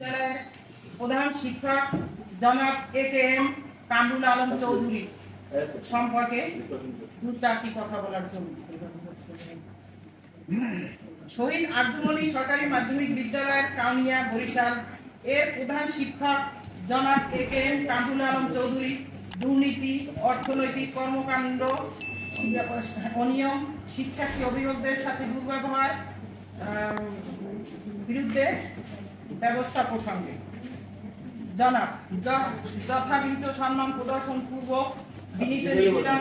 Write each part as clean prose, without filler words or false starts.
প্রধান শিক্ষক জনাব এ.কে.এম. কামরুল আলম চৌধুরী সম্পর্কে দু চারটি কথা বলার জন্য। শহীদ আব্দুল সরকারি মাধ্যমিক বিদ্যালয়ের কাউনিয়া বরিশাল এর প্রধান শিক্ষক জনাব এ.কে.এম. কামরুল আলম চৌধুরী দুর্নীতি, অর্থনৈতিক কর্মকাণ্ড, অনিয়ম, শিক্ষার্থী অভিভাবকদের সাথে দুর্ব্যবহার বিরুদ্ধে ব্যবস্থা প্রসঙ্গে জনাব যথাবিহিত সম্মান প্রদর্শন পূর্বক বিনীত নিবেদন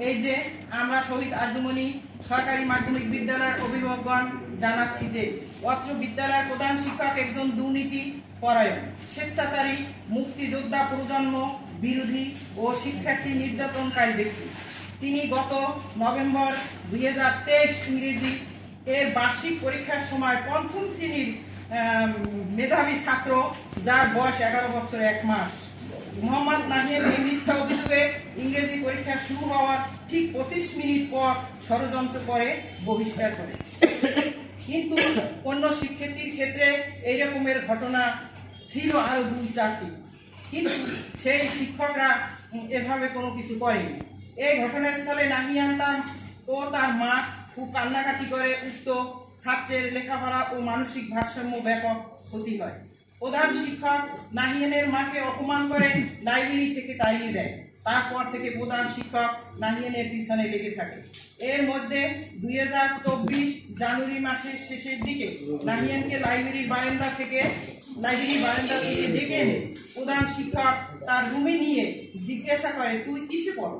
এই যে আমরা শহীদ আরজুমনি সরকারি মাধ্যমিক বিদ্যালয়ের অভিভাবকগণ জানাচ্ছি যে অত্র বিদ্যালয়ের প্রধান শিক্ষক একজন দুর্নীতি পরায়ণ, স্বেচ্ছাচারী, মুক্তিযোদ্ধা প্রজন্ম বিরোধী ও শিক্ষার্থী নির্যাতনকারী ব্যক্তি। তিনি গত নভেম্বর 2023 ইংরেজি এর বার্ষিক পরীক্ষার সময় পঞ্চম শ্রেণীর মেধাবী ছাত্র, যার বয়স 11 বছর 1 মাস, মোহাম্মদ নাহিয়ানকে মিথ্যা অভিযোগে ইংরেজি পরীক্ষা শুরু হওয়ার ঠিক 25 মিনিট পর ষড়যন্ত্র করে বহিষ্কার করে। কিন্তু অন্য শিক্ষার্থীর ক্ষেত্রে এই রকমের ঘটনা ছিল আরো 2-4টি, কিন্তু সেই শিক্ষকরা এভাবে কোনো কিছু করেনি। এই ঘটনাস্থলে নাহিয়ান ও তার মা খুব কান্নাকাটি করে। উক্ত ছাত্রের লেখাপড়া ও মানসিক ভারসাম্য ব্যাপক ক্ষতি হয়। প্রধান শিক্ষক নাহিয়ানের মাকে অপমান করে লাইব্রেরি থেকে তাড়িয়ে দেয়। তারপর থেকে প্রধান শিক্ষক নাহিয়ানের পিছনে লেগে থাকে। এর মধ্যে 2024 জানুয়ারি মাসের শেষের দিকে নাহিয়ানকে লাইব্রেরির বারান্দা থেকে ডেকে এনে প্রধান শিক্ষক তার রুমে নিয়ে জিজ্ঞাসা করে, তুই কিসে পড়,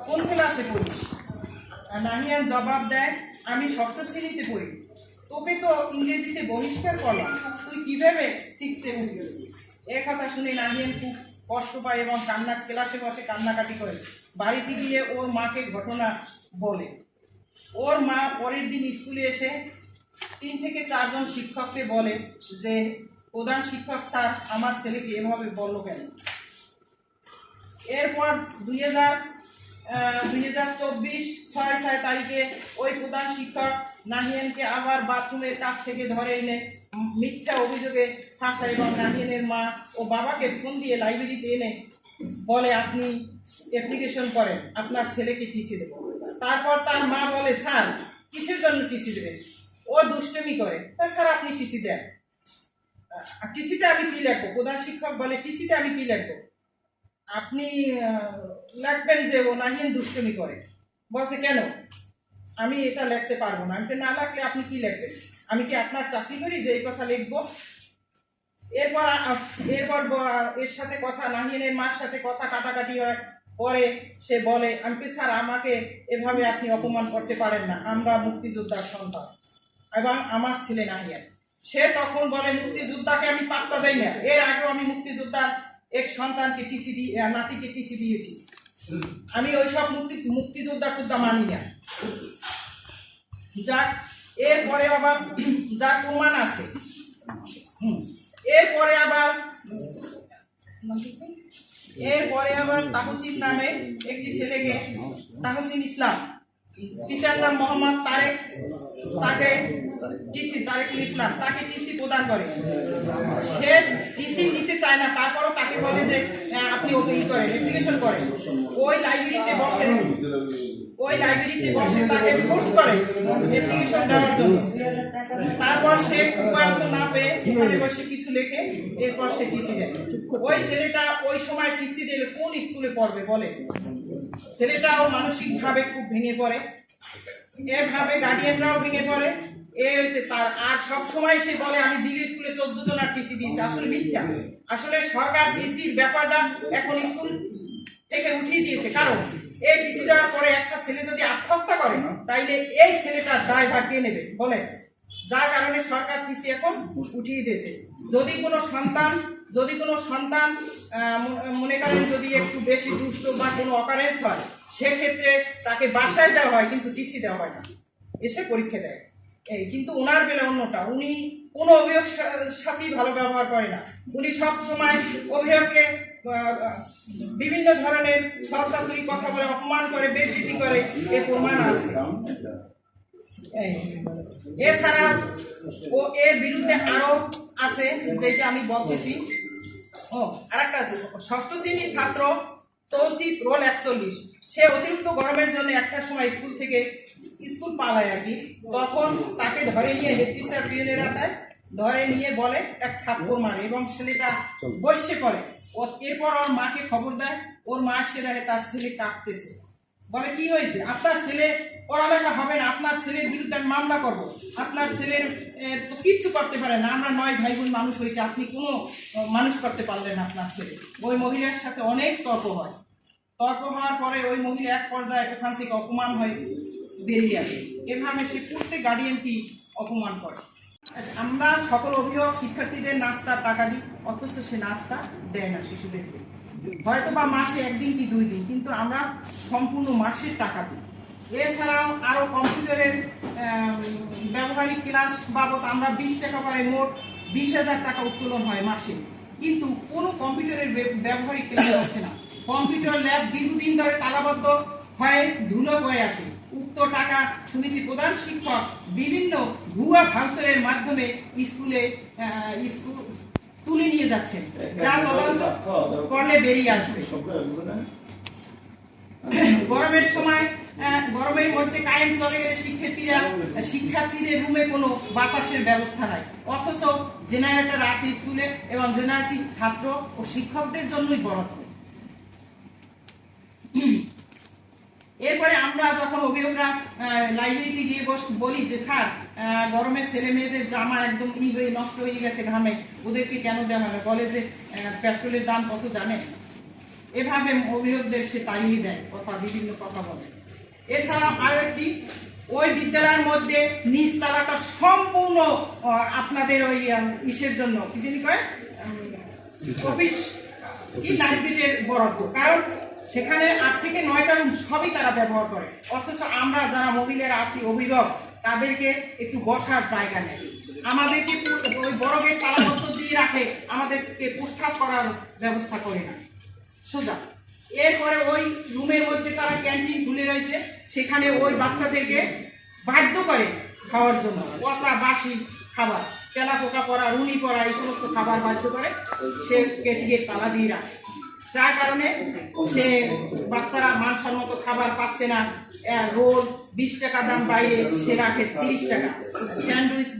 কোন ক্লাসে পড়িস? নাহিয়ান জবাব দেয়, আমি 6ষ্ঠ শ্রেণীতে পড়ি। তোকে তো ইংরেজিতে বহিষ্কার করলাম, তুই কিভাবে 6-এ উঠবি? এ কথা শুনে নাহিয়ান খুব কষ্ট পায় এবং ক্লাসে বসে কান্নাকাটি করে। বাড়িতে গিয়ে ওর মাকে ঘটনা বলে। ওর মা পরের দিন স্কুলে এসে 3 থেকে 4 জন শিক্ষককে বলে যে প্রধান শিক্ষক স্যার আমার ছেলেকে এভাবে বলল কেন। এরপর 2024 6 তারিখে ওই প্রধান শিক্ষক নাহিয়ানকে আবার বাথরুমের কাছ থেকে ধরে এনে মিথ্যা অভিযোগে ফাঁসায় এবং নাহিয়ানের মা ও বাবাকে ফোন দিয়ে লাইব্রেরিতে এনে বলে, আপনি অ্যাপ্লিকেশন করেন, আপনার ছেলেকে টিসি দেব। তারপর তার মা বলে, স্যার কিসের জন্য টিসি দেবেন? ও দুষ্টুমি করে। তা স্যার আপনি টিসি দেন। টিসিতে আমি কি লিখবো? প্রধান শিক্ষক বলে, টিসিতে আমি কি লিখবো? আপনি লিখবেন যে ও নাহিয়ান দুষ্টুমি করে। বলছে কেন? আমি এটা লিখতে পারবো না। আমি না লিখলে আপনি কি লিখবেন? আমি কি আপনার চাকরি করি যে এই কথা লিখবো? এরপর এর সাথে কথা, নাহিয়ানের মার সাথে কথা কাটাকাটি হয়। পরে সে বলে, আমি কি স্যার আমাকে এভাবে আপনি অপমান করতে পারেন না, আমরা মুক্তিযোদ্ধার সন্তান এবং আমার ছেলে নাহিয়ান। সে তখন বলে, মুক্তিযোদ্ধাকে আমি পাত্তা দেই না, এর আগেও আমি মুক্তিযোদ্ধার এক সন্তানকে নাতিকে টিসি দিয়েছি, আমি ওইসব মুক্তিযোদ্ধার টুদ্দা মানি না। যাক, এরপরে আবার যার প্রমাণ আছে। এরপরে আবার তাহসিন নামে একটি ছেলেকে, তাহসিন ইসলাম, পিতার নাম মোহাম্মদ তারেকুল ইসলাম, তাকে টিসি প্রদান করে। সে টিসি নিতে চায় না, তারপরও তাকে বলে যে আপনি অ্যাপ্লিকেশন করেন। ওই লাইব্রেরিতে বসে তাকে ফোর্স করে অ্যাপ্লিকেশন দেওয়ার জন্য। তারপর সে উপায়ন্ত না পেয়ে ওখানে বসে কিছু লেখে, এরপর সে টিসি দেয়। ওই ছেলেটা ওই সময় টিসি দিলে কোন স্কুলে পড়বে বলে? ছেলেটাও মানসিকভাবে খুব ভেঙে পড়ে। এভাবে গার্ডিয়ানরাও ভেঙে পড়ে। হয়েছে তার। আর সব সময় সে বলে, আমি জিলি স্কুলে 14 জন আর টিসি দিয়েছি। আসলে মিথ্যা। আসলে সরকার টিসির ব্যাপারটা এখন স্কুল থেকে উঠিয়ে দিয়েছে। কারণ এই টিসি দেওয়ার পরে একটা ছেলে যদি আত্মহত্যা করে, তাইলে এই ছেলেটার দায়ভার কে নেবে বলে? যার কারণে সরকার টিসি এখন উঠিয়ে দিয়েছে। যদি কোনো সন্তান মনে করেন যদি একটু বেশি দুষ্ট বা কোনো অকারেন্স হয়, সেক্ষেত্রে তাকে বাসায় দেওয়া হয়, কিন্তু টিসি দেওয়া হয় না, এসে পরীক্ষা দেয়। কিন্তু ওনার বেলা অন্যটা। উনি কোনো অভিভাবক সাথেই ভালো ব্যবহার করে না। উনি সব সময় অভিভাবককে বিভিন্ন ধরনের সরসাতুরি কথা বলে, অপমান করে, বেইজ্জতি করে, এর প্রমাণ আছে। এছাড়া এর বিরুদ্ধে আরো আছে, যেটা আমি বলতেছি। আরেকটা আছে, ষষ্ঠ শ্রেণীর ছাত্র তৌসিফ রোল 41। সে অতিরিক্ত গরমের জন্য একটা সময় স্কুল পালায় আর কি। তখন তাকে ধরে নিয়ে হেড টিচার পিয়নের হাতে ধরে নিয়ে বলে এক থাপ্পড় মারে এবং ছেলেটা বসে পড়ে। এরপর ওর মাকে খবর দেয়। ওর মা এসে দেখে তার ছেলে কাঁদতেছে। বলে কি হয়েছে? আপনার ছেলে পড়ালেখা হবে না, আপনার ছেলের বিরুদ্ধে আমি মামলা করবো। আপনার ছেলের তো কিচ্ছু করতে পারে না, আমরা 9 ভাই বোন মানুষ হয়েছে, আপনি কোনো মানুষ করতে পারলেন না আপনার ছেলে। ওই মহিলার সাথে অনেক তর্ক হয়। তর্ক হওয়ার পরে ওই মহিলা এক পর্যায়ে ওখান থেকে অপমান হয়ে বেরিয়ে আসে। এভাবে সে প্রত্যেক গার্ডিয়ানকে অপমান করে। আমরা সকল অভিভাবক শিক্ষার্থীদের নাস্তার টাকা দিই, অথচ সে নাস্তা দেয় না শিশুদেরকে। হয়তো বা মাসে 1 দিন কি 2 দিন, কিন্তু আমরা সম্পূর্ণ মাসের টাকা দিই। এছাড়াও আরও কম্পিউটারের ব্যবহারিক ক্লাস বাবদ আমরা 20 টাকা করে মোট 20,000 টাকা উত্তোলন হয় মাসে, কিন্তু কোনো কম্পিউটারের ব্যবহারিক ক্লাস হচ্ছে না। কম্পিউটার ল্যাব দীর্ঘদিন ধরে তালাবদ্ধ হয়ে ধুলো পড়ে আছে। উক্ত টাকা শুনেছি প্রধান শিক্ষক বিভিন্ন ভুয়া ভাউচারের মাধ্যমে স্কুল তুলে নিয়ে যাচ্ছেন, যা তদন্ত করলে বেরিয়ে আসবে। গরমের সময় গরমের মধ্যে কারেন্ট চলে গেলে শিক্ষার্থীদের রুমে কোনো বাতাসের ব্যবস্থা নাই, অথচ জেনারেটর আছে স্কুলে এবং জেনারেটর ছাত্র ও শিক্ষকদের জন্যই বরাদ্দ। এরপরে আমরা যখন অভিভাবকরা লাইব্রেরিতে গিয়ে বলি যে স্যার গরমের ছেলে মেয়েদের জামা একদম নষ্ট হয়ে গেছে ঘামে, ওদেরকে কেন দেওয়া হবে? বলে যে পেট্রোলের দাম কত জানে। এভাবে অভিভাবকদের সে তাড়িয়ে দেয়, বিভিন্ন কথা বলে। এছাড়া আরো একটি, ওই বিদ্যালয়ের মধ্যে নিচতলাটা সম্পূর্ণ আপনাদের ওই ইসের জন্য কি জানি কয় অফিস কি নারীদের বরাদ্দ, কারণ সেখানে 8 থেকে 9টা রুম সবই তারা ব্যবহার করে, অথচ আমরা যারা মহিলারা আছি অভিভাবক তাদেরকে একটু বসার জায়গা নেই। আমাদেরকে ওই বড় গেট তালাবদ্ধ দিয়ে রাখে, আমাদেরকে প্রস্তাব করার ব্যবস্থা করে না সোজা। এরপরে ওই রুমের মধ্যে তারা ক্যান্টিন খুলে রয়েছে, সেখানে ওই বাচ্চাদেরকে বাধ্য করে খাওয়ার জন্য পচা বাসি খাবার, তেলা পোকা পড়া, রুনি পড়া, এই সমস্ত খাবার বাধ্য করে সে কেসিকে তালা দিয়ে রাখে, যার কারণে সে বাচ্চারা মানসম্মত খাবার পাচ্ছে না। রোল 20 টাকা দাম বাইরে, সে রাখে 30 টাকা। স্যান্ডউইচ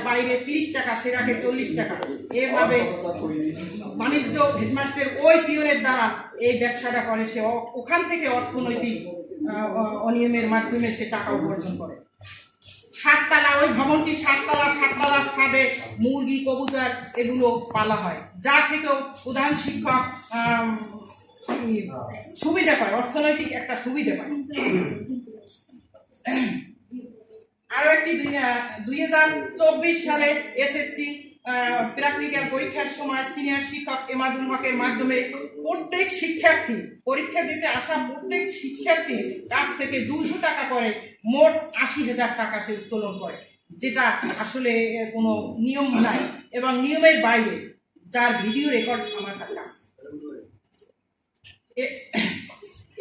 বাইরে 30 টাকা, সে রাখে 40 টাকা। এভাবে বাণিজ্য হেডমাস্টার ওই পিয়নের দ্বারা এই ব্যবসাটা করে, সে ওখান থেকে অর্থনৈতিক অনিয়মের মাধ্যমে সে টাকা উপার্জন করে। 7 তালা, ওই ভবনটি 7 তালার ছাদে মুরগি কবুতর এগুলো পালা হয়, যা থেকেও প্রধান শিক্ষক সুবিধা পায়, অর্থনৈতিক একটা সুবিধা পায়। আরো একটি 2024 সালে এসএসসি প্র্যাকটিক্যাল পরীক্ষার সময় সিনিয়র শিক্ষক এমাদুল হকের মাধ্যমে প্রত্যেক শিক্ষার্থী পরীক্ষা দিতে আসা প্রত্যেক শিক্ষার্থীর কাছ থেকে 200 টাকা করে মোট 80,000 টাকা সে উত্তোলন করে, যেটা আসলে কোনো নিয়ম নাই এবং নিয়মের বাইরে, যার ভিডিও রেকর্ড আমার কাছে আছে।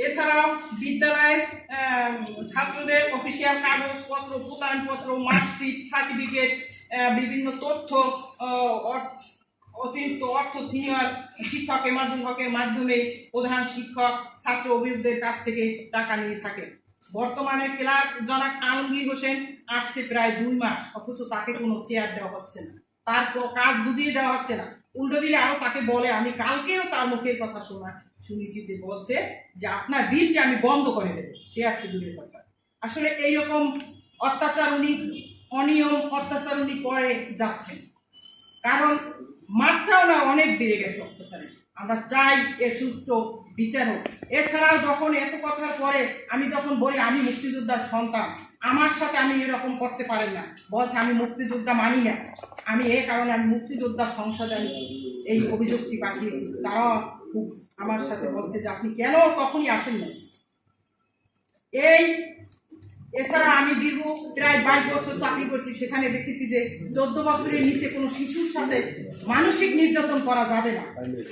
এছাড়াও বিদ্যালয়ের ছাত্রদের অফিসিয়াল কাগজপত্র, প্রত্যয়নপত্র, মার্কশিট, সার্টিফিকেট, বিভিন্ন তথ্য অতিরিক্ত অর্থ সিনিয়র শিক্ষক এমাদুল হকের মাধ্যমে প্রধান শিক্ষক ছাত্র অভিভাবকদের কাছ থেকে টাকা নিয়ে থাকে। বর্তমানে ক্লার্ক জনাব আলমগীর হোসেন আসছে প্রায় 2 মাস, অথচ তাকে কোনো চেয়ার দেওয়া হচ্ছে না, তার কাজ বুঝিয়ে দেওয়া হচ্ছে না। উল্টো দিলে আরো তাকে বলে, আমি কালকেও তার মুখের কথা শুনেছি যে বলছে যে আপনার বিলটা আমি বন্ধ করে দেবো, চেয়ারটি দূরের কথা। আসলে এইরকম অনিয়ম অত্যাচার উনি করে যাচ্ছেন, কারণ মাত্রাও না অনেক বেড়ে গেছে অত্যাচারের। আমরা চাই এর সুষ্ঠু বিচার হোক। এছাড়াও যখন এত কথার পরে আমি যখন বলি আমি মুক্তিযোদ্ধার সন্তান, আমার সাথে আমি এরকম করতে পারেন না, বলছে আমি মুক্তিযোদ্ধা মানি না। আমি এই কারণে আমি মুক্তিযোদ্ধা সংসদে আমি এই অভিযোগটি পাঠিয়েছি। তারাও খুব আমার সাথে বলছে যে আপনি কেন তখনই আসেন না। এই এছাড়া আমি দীর্ঘ প্রায় 22 বছর চাকরি করছি, সেখানে দেখেছি যে 14 বছরের নিচে কোনো শিশুর সাথে মানসিক নির্যাতন করা যাবে না।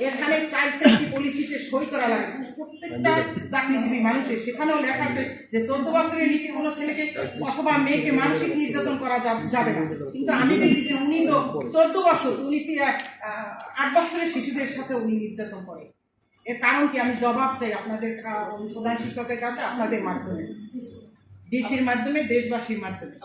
এখানে চাইল্ড সেফটি পলিসিতে সই করা লাগে প্রত্যেকটা চাকরিজীবী মানুষের, সেখানেও লেখা আছে যে 14 বছরের নিচে কোনো ছেলেকে অথবা মেয়েকে মানসিক নির্যাতন করা যাবে না। কিন্তু আমি দেখি যে উনি তো 14 বছর, উনি 8 বছরের শিশুদের সাথে উনি নির্যাতন করে। এর কারণ কি? আমি জবাব চাই আপনাদের প্রধান শিক্ষকের কাছে, আপনাদের মাধ্যমে, ডিসির মাধ্যমে, দেশবাসীর মাধ্যমে।